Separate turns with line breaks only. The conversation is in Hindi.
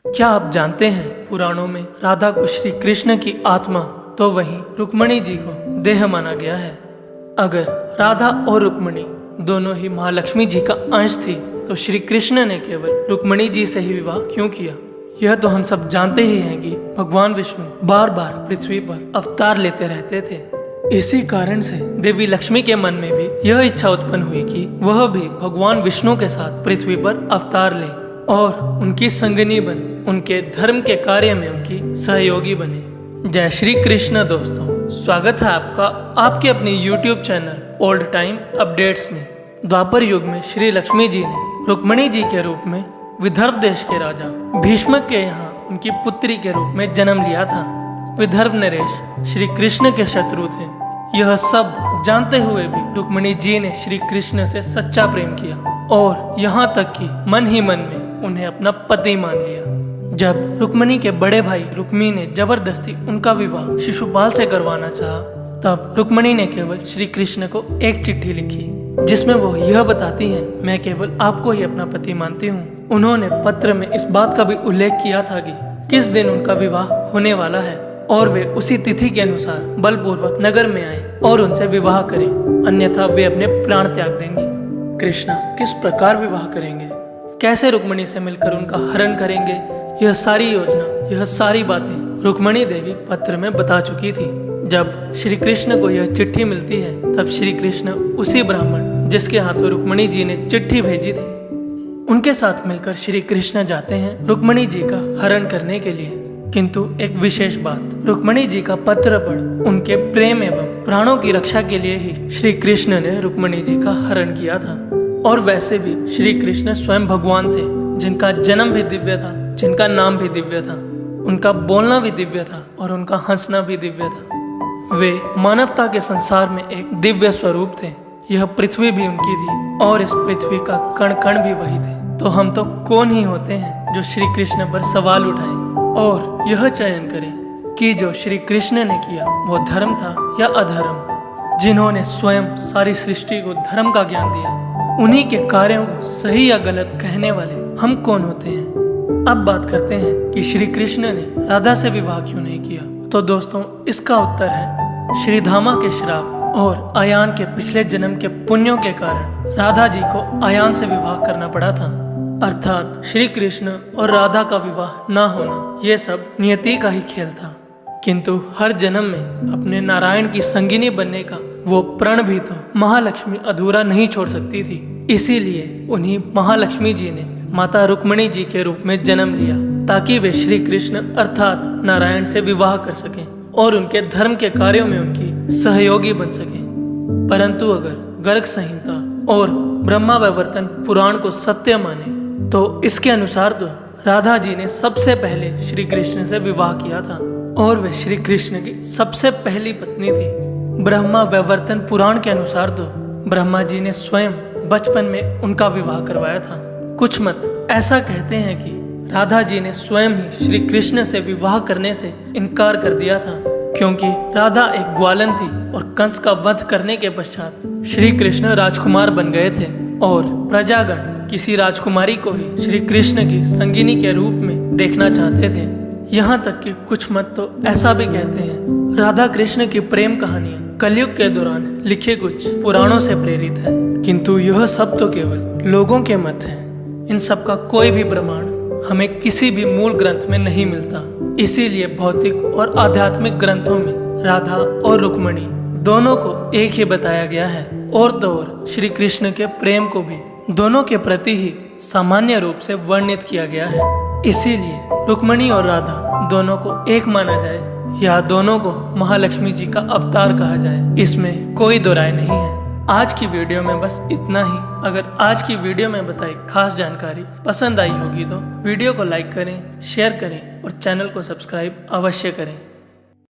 क्या आप जानते हैं पुराणों में राधा को श्री कृष्ण की आत्मा तो वहीं रुक्मणी जी को देह माना गया है। अगर राधा और रुक्मणी दोनों ही महालक्ष्मी जी का अंश थी तो श्री कृष्ण ने केवल रुक्मणी जी से ही विवाह क्यों किया? यह तो हम सब जानते ही हैं कि भगवान विष्णु बार बार पृथ्वी पर अवतार लेते रहते थे। इसी कारण से देवी लक्ष्मी के मन में भी यह इच्छा उत्पन्न हुई कि वह भी भगवान विष्णु के साथ पृथ्वी पर अवतार ले और उनकी संगनी बन उनके धर्म के कार्य में उनकी सहयोगी बने। जय श्री कृष्ण दोस्तों, स्वागत है आपका आपके अपने YouTube channel old time updates में। द्वापर युग में श्री लक्ष्मी जी ने रुक्मणी जी के रूप में विदर्भ देश के राजा भीष्मक के यहाँ उनकी पुत्री के रूप में जन्म लिया था। विदर्भ नरेश श्री कृष्ण के शत्रु थे। यह सब जानते हुए भी रुक्मणी जी ने श्री कृष्ण से सच्चा प्रेम किया और यहाँ तक कि मन ही मन में उन्हें अपना पति मान लिया। जब रुक्मणी के बड़े भाई रुक्मी ने जबरदस्ती उनका विवाह शिशुपाल से करवाना चाहा, तब रुक्मणी ने केवल श्री कृष्ण को एक चिट्ठी लिखी जिसमें वो यह बताती हैं, मैं केवल आपको ही अपना पति मानती हूँ। उन्होंने पत्र में इस बात का भी उल्लेख किया था कि किस दिन उनका विवाह होने वाला है और वे उसी तिथि के अनुसार बलपूर्वक नगर में आए और उनसे विवाह करें, अन्यथा वे अपने प्राण त्याग देंगे। कृष्णा किस प्रकार विवाह करेंगे, कैसे रुक्मणी से मिलकर उनका हरण करेंगे, यह सारी योजना, यह सारी बातें रुक्मणी देवी पत्र में बता चुकी थी। जब श्री कृष्ण को यह चिट्ठी मिलती है तब श्री कृष्ण उसी ब्राह्मण जिसके हाथों रुक्मणी जी ने चिट्ठी भेजी थी उनके साथ मिलकर श्री कृष्ण जाते हैं रुक्मणी जी का हरण करने के लिए। किंतु एक विशेष बात, रुक्मणी जी का पत्र पढ़ उनके प्रेम एवं प्राणों की रक्षा के लिए ही श्री कृष्ण ने रुक्मणी जी का हरण किया था। और वैसे भी श्री कृष्ण स्वयं भगवान थे, जिनका जन्म भी दिव्य था, जिनका नाम भी दिव्य था, उनका बोलना भी दिव्य था और उनका हंसना भी दिव्य था। वे मानवता के संसार में एक दिव्य स्वरूप थे। यह पृथ्वी भी उनकी थी और इस पृथ्वी का कण कण भी वही थे। तो हम तो कौन ही होते हैं जो श्री कृष्ण पर सवाल उठाएं और यह चयन करें कि जो श्री कृष्ण ने किया वो धर्म था या अधर्म। जिन्होंने स्वयं सारी सृष्टि को धर्म का ज्ञान दिया, उन्हीं के कार्यों को सही या गलत कहने वाले हम कौन होते हैं? अब बात करते हैं कि श्री कृष्ण ने राधा से विवाह क्यों नहीं किया। तो दोस्तों, इसका उत्तर है श्रीधामा के श्राप और अयान के पिछले जन्म के पुण्यों के कारण राधा जी को अयान से विवाह करना पड़ा था। अर्थात श्री कृष्ण और राधा का विवाह ना होना यह सब नियति का ही खेल था। किंतु हर जन्म में अपने नारायण की संगिनी बनने का वो प्रण भी तो महालक्ष्मी अधूरा नहीं छोड़ सकती थी। इसीलिए उन्हीं महालक्ष्मी जी ने माता रुक्मणी जी के रूप में जन्म लिया ताकि वे श्री कृष्ण अर्थात नारायण से विवाह कर सकें और उनके धर्म के कार्यों में उनकी सहयोगी बन सकें। परंतु अगर गर्ग संहिता और ब्रह्मा वैवर्तन पुराण को सत्य माने तो इसके अनुसार तो राधा जी ने सबसे पहले श्री कृष्ण से विवाह किया था और वे श्री कृष्ण की सबसे पहली पत्नी थी। ब्रह्मा वैवर्तन पुराण के अनुसार तो ब्रह्मा जी ने स्वयं बचपन में उनका विवाह करवाया था। कुछ मत ऐसा कहते हैं कि राधा जी ने स्वयं ही श्री कृष्ण से विवाह करने से इनकार कर दिया था, क्योंकि राधा एक ग्वालन थी और कंस का वध करने के पश्चात श्री कृष्ण राजकुमार बन गए थे और प्रजागण किसी राजकुमारी को ही श्री कृष्ण की संगिनी के रूप में देखना चाहते थे। यहाँ तक कि कुछ मत तो ऐसा भी कहते हैं राधा कृष्ण की प्रेम कहानियां कलयुग के दौरान लिखे कुछ पुराणों से प्रेरित है। किंतु यह सब तो केवल लोगों के मत हैं। इन सब का कोई भी प्रमाण हमें किसी भी मूल ग्रंथ में नहीं मिलता। इसीलिए भौतिक और आध्यात्मिक ग्रंथों में राधा और रुक्मणी दोनों को एक ही बताया गया है और तो और श्री कृष्ण के प्रेम को भी दोनों के प्रति ही सामान्य रूप से वर्णित किया गया है। इसीलिए रुक्मणी और राधा दोनों को एक माना जाए या दोनों को महालक्ष्मी जी का अवतार कहा जाए, इसमें कोई दो राय नहीं है। आज की वीडियो में बस इतना ही। अगर आज की वीडियो में बताई खास जानकारी पसंद आई होगी तो वीडियो को लाइक करें, शेयर करें और चैनल को सब्सक्राइब अवश्य करें।